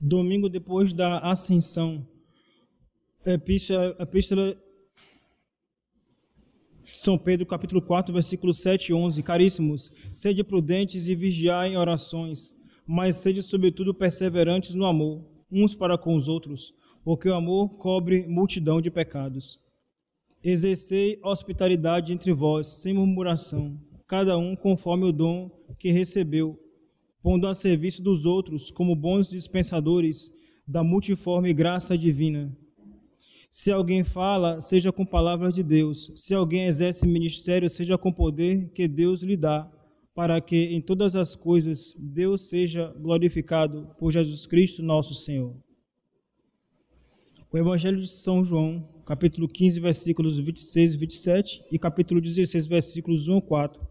Domingo depois da Ascensão. Epístola de São Pedro, capítulo 4, versículos 7 e 11. Caríssimos, sede prudentes e vigiai em orações, mas sede sobretudo perseverantes no amor, uns para com os outros, porque o amor cobre multidão de pecados. Exercei hospitalidade entre vós, sem murmuração, cada um conforme o dom que recebeu, pondo a serviço dos outros como bons dispensadores da multiforme graça divina. Se alguém fala, seja com palavras de Deus. Se alguém exerce ministério, seja com poder que Deus lhe dá, para que em todas as coisas Deus seja glorificado por Jesus Cristo, nosso Senhor. O Evangelho de São João, capítulo 15, versículos 26 e 27, e capítulo 16, versículos 1 a 4.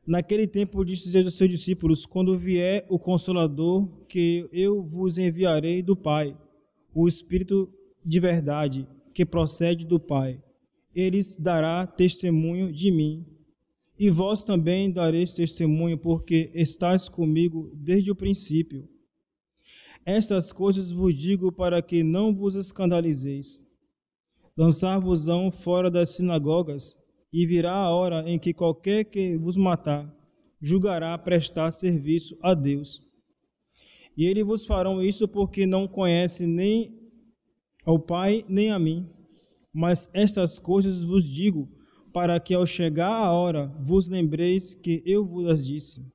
Naquele tempo disse Jesus aos seus discípulos: quando vier o Consolador, que eu vos enviarei do Pai, o Espírito de verdade, que procede do Pai, ele dará testemunho de mim. E vós também dareis testemunho, porque estáis comigo desde o princípio. Estas coisas vos digo para que não vos escandalizeis. Lançar-vos-ão fora das sinagogas, e virá a hora em que qualquer que vos matar julgará prestar serviço a Deus. E eles vos farão isso porque não conhecem nem ao Pai nem a mim. Mas estas coisas vos digo para que ao chegar a hora vos lembreis que eu vos as disse.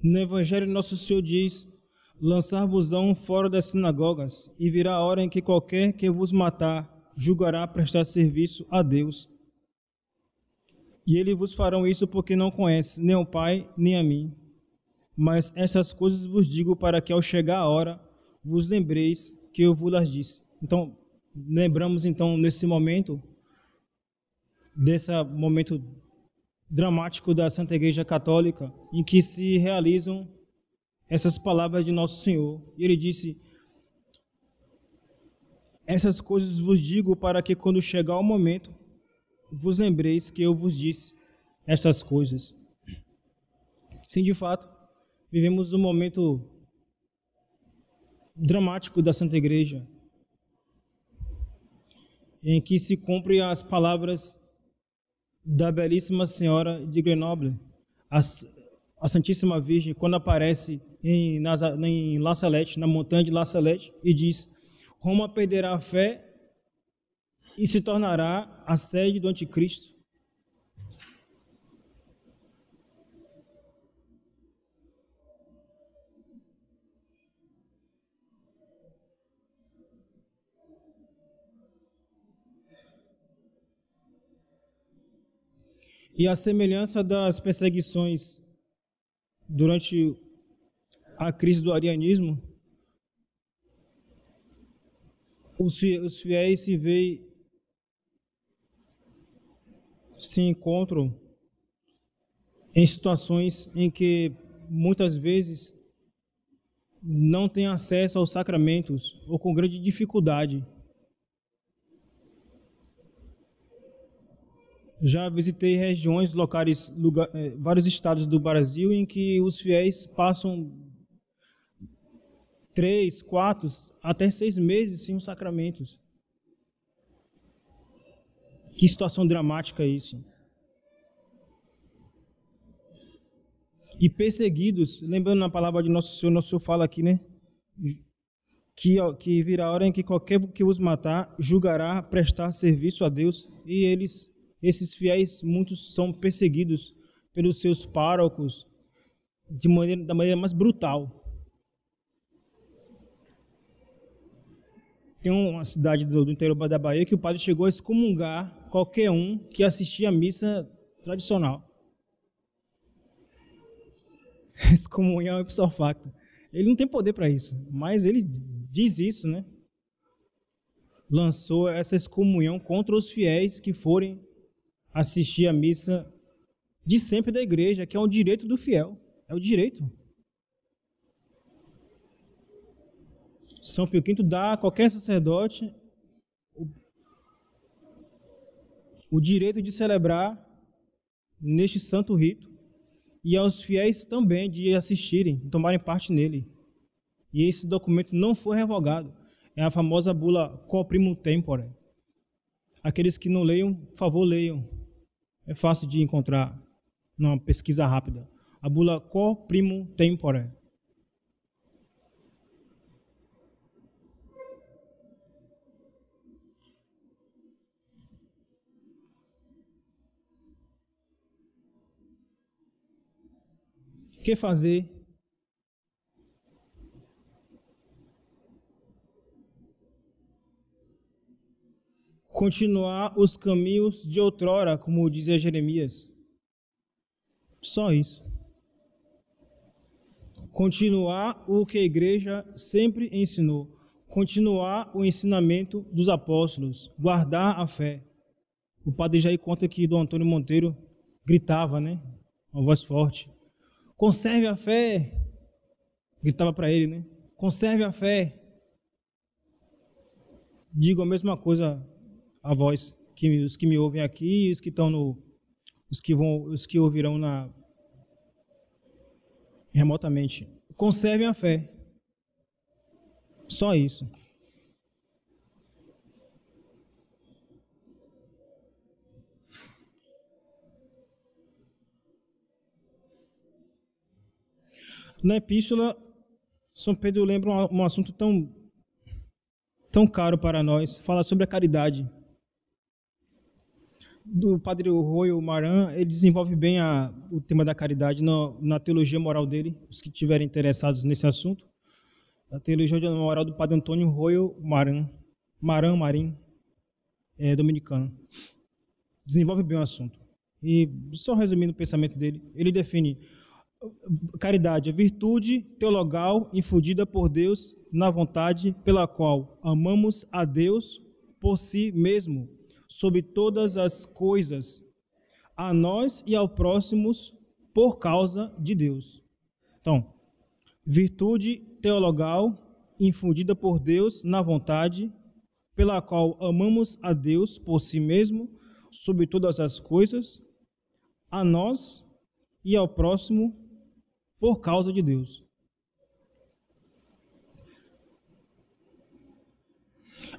No Evangelho, nosso Senhor diz: lançar-vos-ão fora das sinagogas, e virá a hora em que qualquer que vos matar julgará prestar serviço a Deus. E eles vos farão isso porque não conhecem nem o Pai nem a mim. Mas essas coisas vos digo para que ao chegar a hora vos lembreis que eu vos las disse. Então, lembramos nesse momento, desse momento dramático da Santa Igreja Católica, em que se realizam essas palavras de Nosso Senhor. E ele disse: essas coisas vos digo para que quando chegar o momento, vos lembreis que eu vos disse estas coisas. Sim, de fato, vivemos um momento dramático da Santa Igreja, em que se cumprem as palavras da belíssima Senhora de Grenoble, a Santíssima Virgem, quando aparece em La Salette, na montanha de La Salette, e diz: Roma perderá a fé e se tornará a sede do Anticristo. E a semelhança das perseguições durante a crise do arianismo, os fiéis se encontram em situações em que muitas vezes não têm acesso aos sacramentos ou com grande dificuldade. Já visitei regiões, vários estados do Brasil em que os fiéis passam 3, 4, até 6 meses sem os sacramentos. Que situação dramática é isso. E perseguidos, lembrando na palavra de Nosso Senhor fala aqui, né? Que virá a hora em que qualquer que os matar julgará prestar serviço a Deus. E esses fiéis, muitos são perseguidos pelos seus párocos da maneira mais brutal. Tem uma cidade do interior da Bahia que o padre chegou a excomungar qualquer um que assistia à missa tradicional. Excomunhão ipso facto. Ele não tem poder para isso, mas ele diz isso, né? Lançou essa excomunhão contra os fiéis que forem assistir a missa de sempre da igreja, que é um direito do fiel. É o direito. São Pio V dá a qualquer sacerdote o direito de celebrar neste santo rito e aos fiéis também de assistirem, tomarem parte nele. E esse documento não foi revogado. É a famosa bula Quo Primum Tempore. Aqueles que não leiam, por favor, leiam. É fácil de encontrar numa pesquisa rápida. A bula Quo Primum Tempore. O que fazer? Continuar os caminhos de outrora, como dizia Jeremias. Só isso. Continuar o que a igreja sempre ensinou. Continuar o ensinamento dos apóstolos. Guardar a fé. O padre Jair conta que Dom Antônio Monteiro gritava, né? Uma voz forte. Conserve a fé. Gritava para ele, né? Conserve a fé. Digo a mesma coisa a voz que os que me ouvem aqui e os que estão no os que ouvirão remotamente. Conservem a fé. Só isso. Na epístola, São Pedro lembra um assunto tão caro para nós. Fala sobre a caridade. Do padre Royo Maran, ele desenvolve bem o tema da caridade na teologia moral dele, os que estiverem interessados nesse assunto. A teologia moral do padre Antônio Royo Marin, dominicano. Desenvolve bem o assunto. E só resumindo o pensamento dele, ele define caridade, a virtude teologal infundida por Deus na vontade pela qual amamos a Deus por si mesmo, sobre todas as coisas, a nós e ao próximos por causa de Deus. Então, virtude teologal infundida por Deus na vontade pela qual amamos a Deus por si mesmo, sobre todas as coisas, a nós e ao próximo por causa de Deus.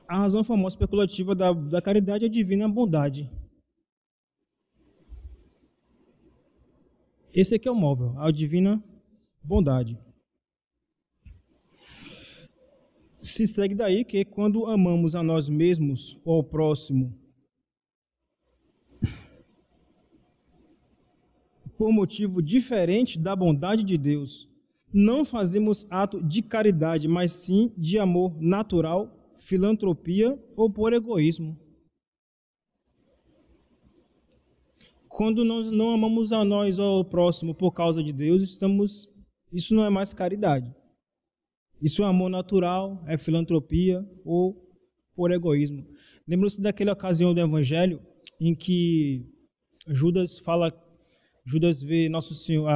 A razão famosa especulativa da caridade é a divina bondade. Esse aqui é o móvel, a divina bondade. Se segue daí que quando amamos a nós mesmos ou ao próximo por motivo diferente da bondade de Deus, não fazemos ato de caridade, mas sim de amor natural, filantropia ou por egoísmo. Quando nós não amamos a nós ou ao próximo por causa de Deus, isso não é mais caridade. Isso é amor natural, é filantropia ou por egoísmo. Lembra-se daquela ocasião do Evangelho em que Judas vê Nosso Senhor,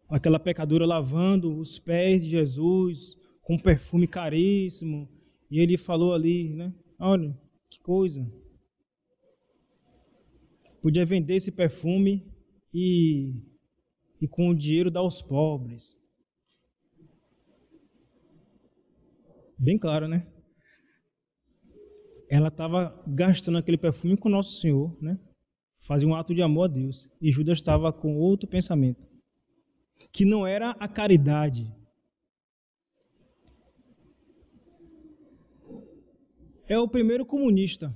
aquela pecadora lavando os pés de Jesus com um perfume caríssimo, e ele falou ali, né? Olha, que coisa. Podia vender esse perfume e com o dinheiro dar aos pobres. Bem claro, né? Ela estava gastando aquele perfume com Nosso Senhor, né? Fazia um ato de amor a Deus. E Judas estava com outro pensamento, que não era a caridade. É o primeiro comunista.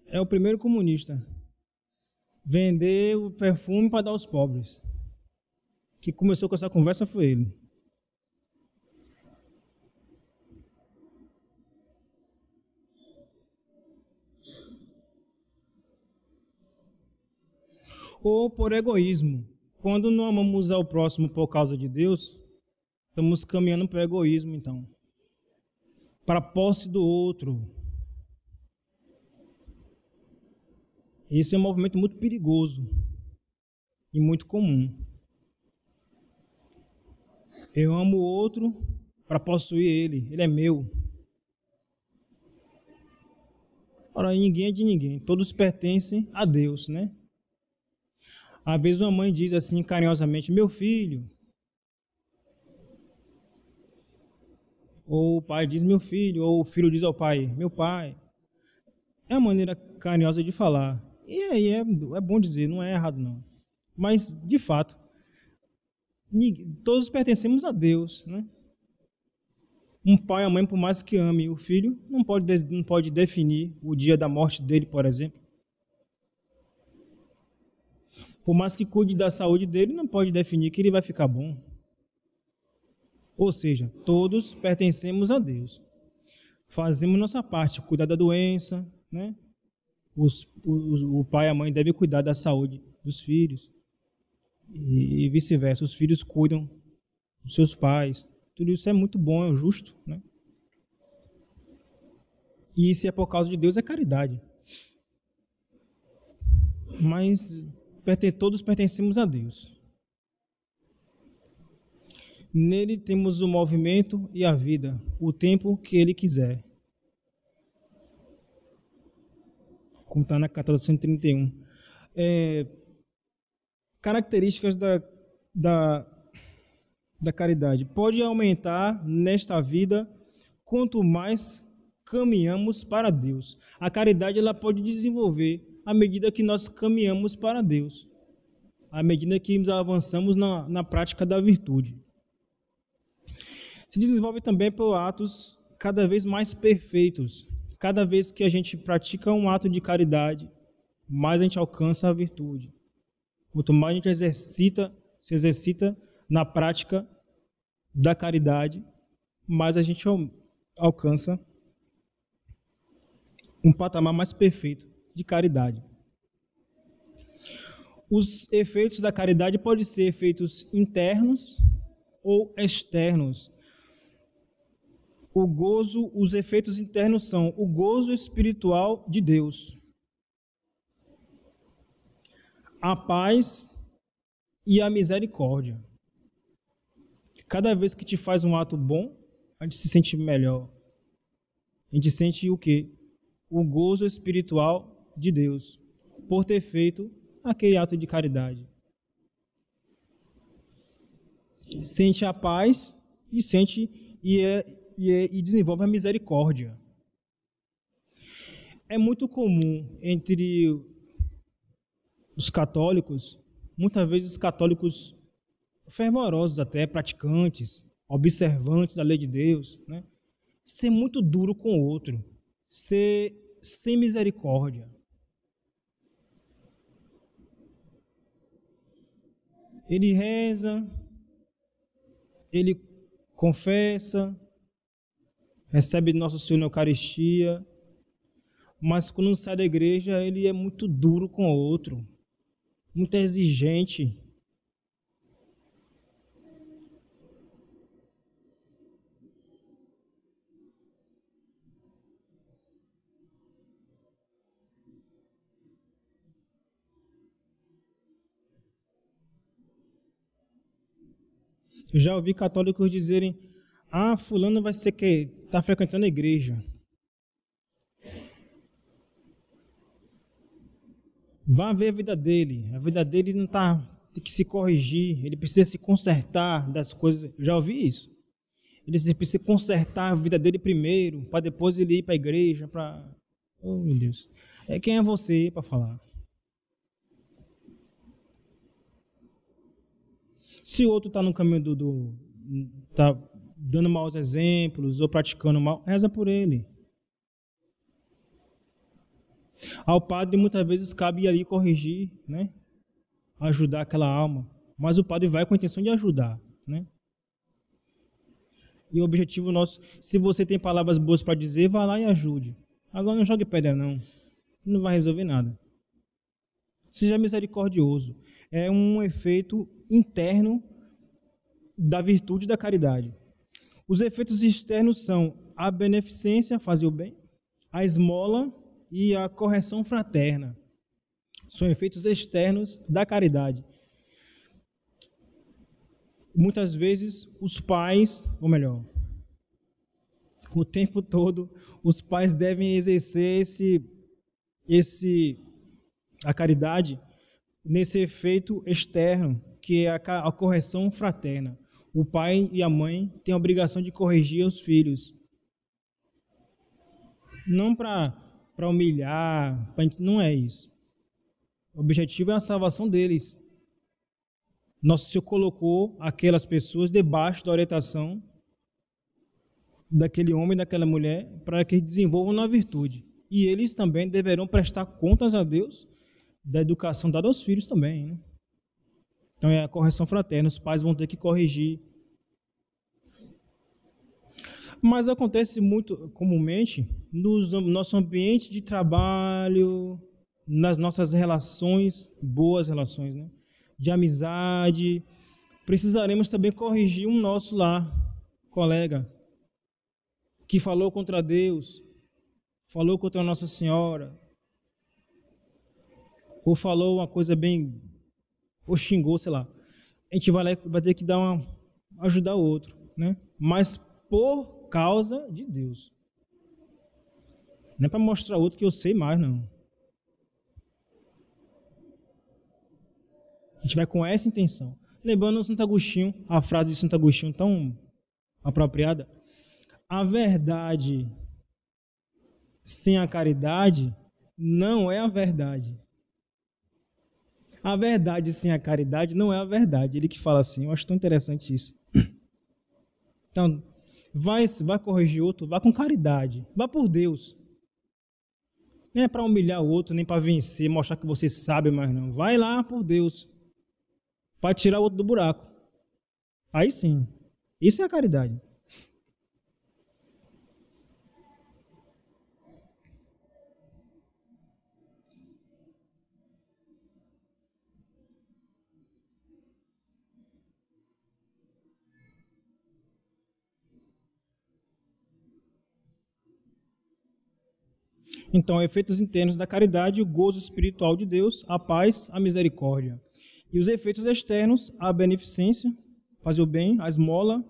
É o primeiro comunista. Vender o perfume para dar aos pobres. Que começou com essa conversa foi ele. Ou por egoísmo. Quando não amamos ao próximo por causa de Deus, estamos caminhando para o egoísmo, então. Para a posse do outro. Esse é um movimento muito perigoso e muito comum. Eu amo o outro para possuir ele. Ele é meu. Ora, ninguém é de ninguém. Todos pertencem a Deus, né? Às vezes uma mãe diz assim carinhosamente, meu filho. Ou o pai diz, meu filho. Ou o filho diz ao pai, meu pai. É uma maneira carinhosa de falar. E aí é bom dizer, não é errado não. Mas, de fato, todos pertencemos a Deus, né? Um pai ou mãe, por mais que ame o filho, não pode definir o dia da morte dele, por exemplo. Por mais que cuide da saúde dele, não pode definir que ele vai ficar bom. Ou seja, todos pertencemos a Deus. Fazemos nossa parte, cuidar da doença, né? O pai e a mãe devem cuidar da saúde dos filhos. E vice-versa, os filhos cuidam dos seus pais. Tudo isso é muito bom, é justo, né? E se é por causa de Deus, é caridade. Mas todos pertencemos a Deus. Nele temos o movimento e a vida, o tempo que Ele quiser. Como está na carta 131. Características da caridade. Pode aumentar nesta vida quanto mais caminhamos para Deus. A caridade ela pode desenvolver à medida que nós caminhamos para Deus, à medida que avançamos na prática da virtude. Se desenvolve também por atos cada vez mais perfeitos. Cada vez que a gente pratica um ato de caridade, mais a gente alcança a virtude. Quanto mais a gente se exercita na prática da caridade, mais a gente alcança um patamar mais perfeito de caridade. Os efeitos da caridade podem ser efeitos internos ou externos. Os efeitos internos são o gozo espiritual de Deus, a paz e a misericórdia. Cada vez que te faz um ato bom, a gente se sente melhor. A gente sente o quê? O gozo espiritual de Deus, por ter feito aquele ato de caridade. Sente a paz e desenvolve a misericórdia. É muito comum entre os católicos, muitas vezes católicos fervorosos até, praticantes, observantes da lei de Deus, né? Ser muito duro com o outro, ser sem misericórdia. Ele reza, ele confessa, recebe Nosso Senhor na Eucaristia, mas quando sai da igreja ele é muito duro com o outro, muito exigente. Eu já ouvi católicos dizerem, fulano vai ser que está frequentando a igreja. Vá ver a vida dele não está, tem que se corrigir, ele precisa se consertar das coisas. Eu já ouvi isso. Ele precisa consertar a vida dele primeiro, para depois ele ir para a igreja, para... Oh, meu Deus. Quem é você para falar? Se o outro está no caminho está dando maus exemplos ou praticando mal, reza por ele. Ao padre muitas vezes cabe ali corrigir, né? Ajudar aquela alma, mas o padre vai com a intenção de ajudar, né? E o objetivo nosso, se você tem palavras boas para dizer, vá lá e ajude. Agora não jogue pedra não vai resolver nada. Seja misericordioso. É um efeito interno da virtude da caridade. Os efeitos externos são a beneficência, fazer o bem, a esmola e a correção fraterna. São efeitos externos da caridade. Muitas vezes os pais, ou melhor, o tempo todo, os pais devem exercer a caridade nesse efeito externo, que é a correção fraterna. O pai e a mãe têm a obrigação de corrigir os filhos. Não para humilhar, não é isso. O objetivo é a salvação deles. Nosso Senhor colocou aquelas pessoas debaixo da orientação daquele homem e daquela mulher para que desenvolvam na virtude. E eles também deverão prestar contas a Deus da educação dada aos filhos também, né? Então é a correção fraterna, os pais vão ter que corrigir. Mas acontece muito comumente no nosso ambiente de trabalho, nas nossas relações, boas relações, né? De amizade. Precisaremos também corrigir um nosso lá, colega, que falou contra Deus, falou contra Nossa Senhora, ou falou uma coisa bem, ou xingou, sei lá. A gente vai ter que ajudar o outro, né? Mas por causa de Deus. Não é para mostrar ao outro que eu sei mais, não. A gente vai com essa intenção. Lembrando Santo Agostinho, a frase de Santo Agostinho tão apropriada: a verdade sem a caridade não é a verdade. A verdade sem a caridade não é a verdade. Ele que fala assim, eu acho tão interessante isso. Então, vai corrigir outro, vá com caridade, vá por Deus. Não é para humilhar o outro, nem para vencer, mostrar que você sabe, mas não. Vai lá por Deus, para tirar o outro do buraco. Aí sim, isso é a caridade. Então, efeitos internos da caridade, o gozo espiritual de Deus, a paz, a misericórdia. E os efeitos externos, a beneficência, fazer o bem, a esmola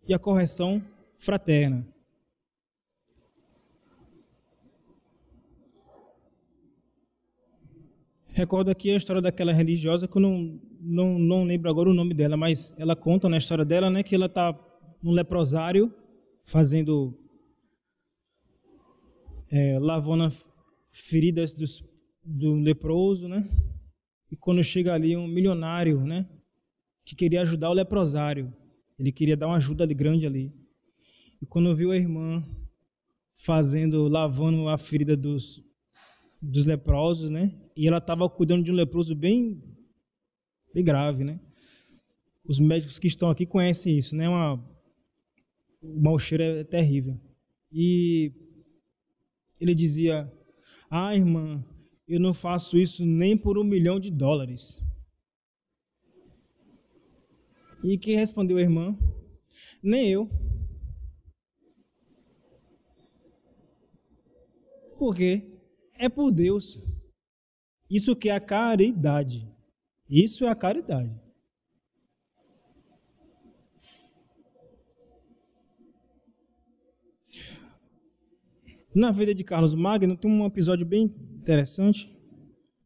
e a correção fraterna. Recordo aqui a história daquela religiosa, que eu não lembro agora o nome dela, mas ela conta na história dela, né, que ela está no leprosário, lavando feridas do leproso, né? E quando chega ali um milionário, né, que queria ajudar o leprosário, ele queria dar uma ajuda grande ali. E quando viu a irmã lavando a ferida dos leprosos, né? E ela estava cuidando de um leproso bem grave, né? Os médicos que estão aqui conhecem isso, né? O mau cheiro é terrível. E ele dizia: ah, irmã, eu não faço isso nem por $1 milhão. E quem respondeu a irmã? Nem eu. Por quê? É por Deus. Isso que é a caridade. Isso é a caridade. Na vida de Carlos Magno tem um episódio bem interessante,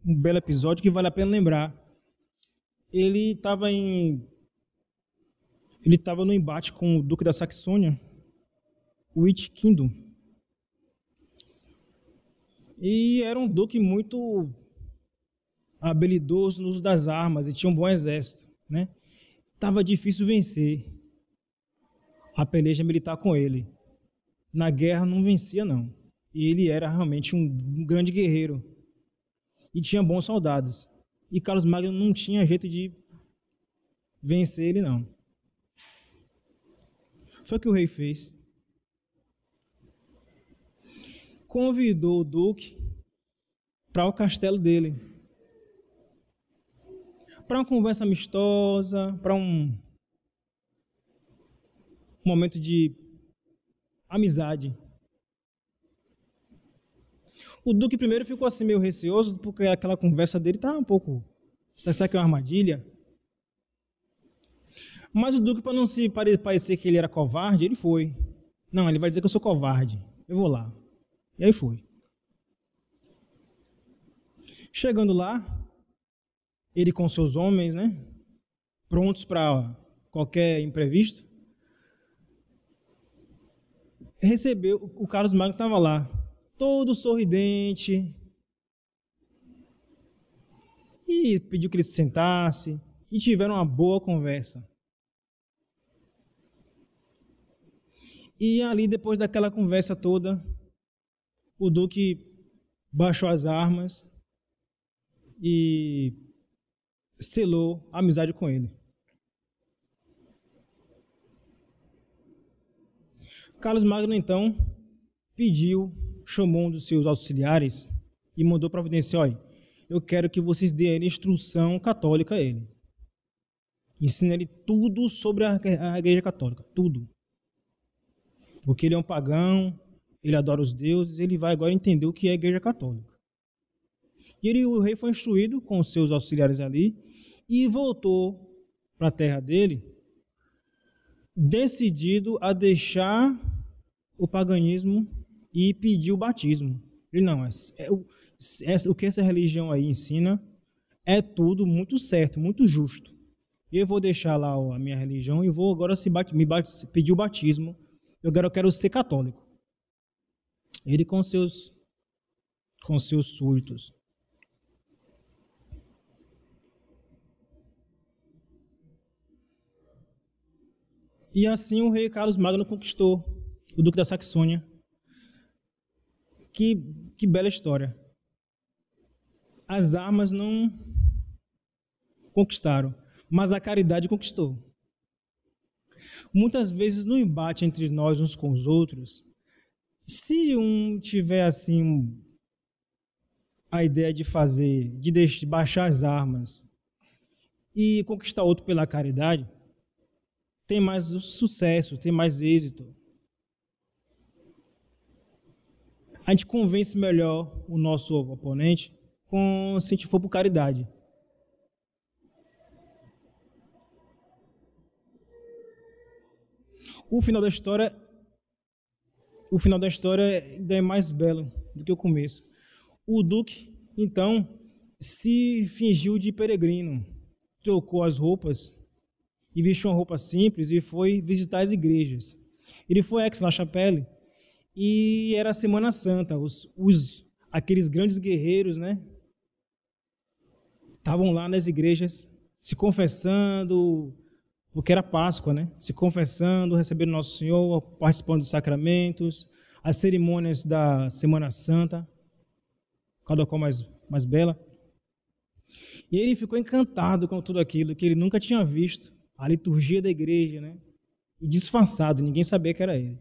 um belo episódio que vale a pena lembrar. Ele estava no embate com o Duque da Saxônia, Wittkindl. E era um duque muito habilidoso no uso das armas e tinha um bom exército, né? Tava difícil vencer a peleja militar com ele. Na guerra não vencia, não. E ele era realmente um grande guerreiro. E tinha bons soldados. E Carlos Magno não tinha jeito de vencer ele, não. Foi o que o rei fez. Convidou o duque para o castelo dele. para uma conversa amistosa, para um momento de amizade. O Duque primeiro ficou assim meio receoso, porque aquela conversa dele estava um pouco... Será que é uma armadilha? Mas o Duque, para não se parecer que ele era covarde, ele foi. Não, ele vai dizer que eu sou covarde. Eu vou lá. E aí foi. Chegando lá, ele com seus homens, né, prontos para qualquer imprevisto, recebeu, o Carlos Magno estava lá, todo sorridente, e pediu que ele se sentasse, e tiveram uma boa conversa. E ali, depois daquela conversa toda, o Duque baixou as armas e selou a amizade com ele. Carlos Magno, então, chamou um dos seus auxiliares e mandou providenciar: olha, eu quero que vocês dêem a ele instrução católica a ele. Ensina ele tudo sobre a Igreja Católica, tudo. Porque ele é um pagão, ele adora os deuses, ele vai agora entender o que é a Igreja Católica. E o rei foi instruído com os seus auxiliares ali e voltou para a terra dele, decidido a deixar o paganismo e pedir o batismo. Ele não, o que essa religião aí ensina é tudo muito certo, muito justo. Eu vou deixar lá a minha religião e vou agora pedir o batismo. Eu quero ser católico. Ele com seus súditos. E assim o rei Carlos Magno conquistou o Duque da Saxônia. Que bela história. As armas não conquistaram, mas a caridade conquistou. Muitas vezes no embate entre nós uns com os outros, se um tiver assim a ideia de baixar as armas e conquistar outro pela caridade, tem mais sucesso, tem mais êxito. A gente convence melhor o nosso oponente se a gente for por caridade. O final da história ainda é mais belo do que o começo. O Duque, então, se fingiu de peregrino, trocou as roupas e vestiu uma roupa simples e foi visitar as igrejas. Ele foi a Aix-la-Chapelle e era a Semana Santa. Aqueles grandes guerreiros, né, estavam lá nas igrejas se confessando, porque era Páscoa, né? Se confessando, recebendo Nosso Senhor, participando dos sacramentos, as cerimônias da Semana Santa, cada qual mais bela. E ele ficou encantado com tudo aquilo que ele nunca tinha visto, a liturgia da igreja, né? E disfarçado, ninguém sabia que era ele.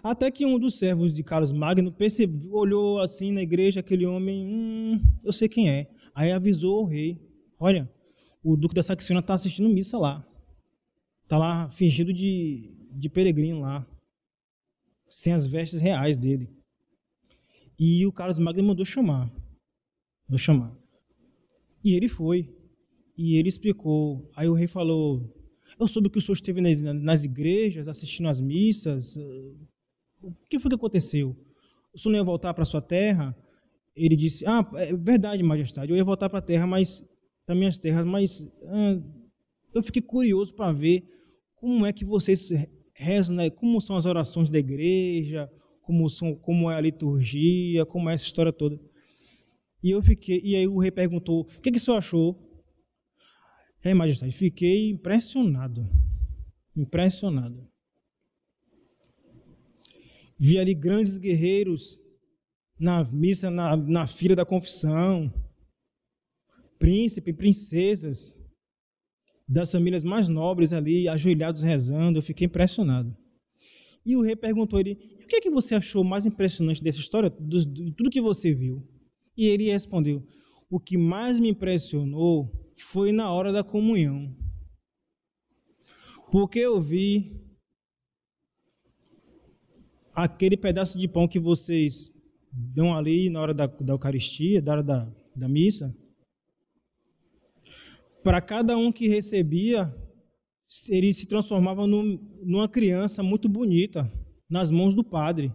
Até que um dos servos de Carlos Magno olhou assim na igreja, aquele homem, eu sei quem é. Aí avisou o rei: olha, o Duque da Saxônia está assistindo missa lá. Está lá fingindo de peregrino lá, sem as vestes reais dele. E o Carlos Magno mandou chamar. E ele foi. E ele explicou. Aí o rei falou: eu soube que o senhor esteve nas igrejas, assistindo às missas. O que foi que aconteceu? O senhor não ia voltar para sua terra? Ele disse: é verdade, majestade, eu ia voltar para a terra, para minhas terras, mas eu fiquei curioso para ver como é que vocês rezam, né? Como são as orações da igreja, como é a liturgia, como é essa história toda. E aí o rei perguntou: o que o senhor achou? Majestade, fiquei impressionado. Vi ali grandes guerreiros na missa, na fila da confissão, príncipe, princesas das famílias mais nobres ali, ajoelhados rezando. Eu fiquei impressionado. E o rei perguntou a ele: o que é que você achou mais impressionante dessa história, de tudo que você viu? E ele respondeu: o que mais me impressionou foi na hora da comunhão. Porque eu vi aquele pedaço de pão que vocês dão ali na hora da Eucaristia, da hora da missa. Para cada um que recebia, ele se transformava numa criança muito bonita, nas mãos do padre.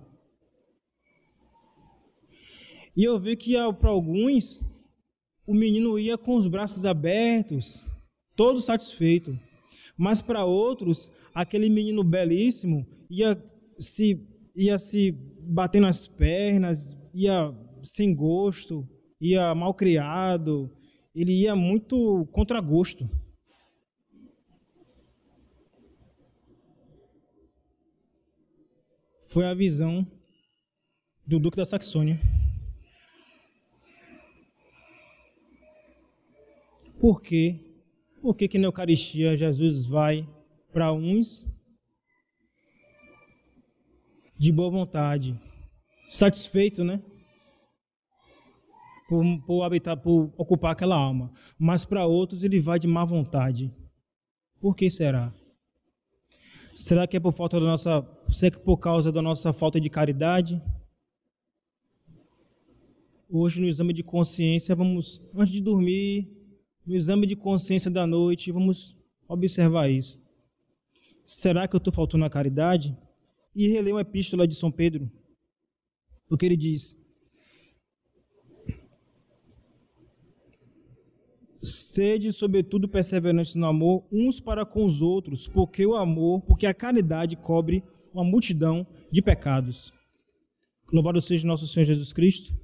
E eu vi que para alguns, o menino ia com os braços abertos, todo satisfeito. Mas para outros, aquele menino belíssimo ia se bater nas pernas, ia sem gosto, ia mal criado, ele ia muito contra gosto. Foi a visão do Duque da Saxônia. Por quê? Por que na Eucaristia Jesus vai para uns de boa vontade, satisfeito, né? Por ocupar aquela alma. Mas para outros ele vai de má vontade. Por que será? Será que é será que por causa da nossa falta de caridade? Hoje no exame de consciência, antes de dormir, no exame de consciência da noite, vamos observar isso. Será que eu estou faltando a caridade? E reler uma epístola de São Pedro, porque ele diz: sede, sobretudo, perseverantes no amor, uns para com os outros, porque a caridade cobre uma multidão de pecados. Louvado seja nosso Senhor Jesus Cristo.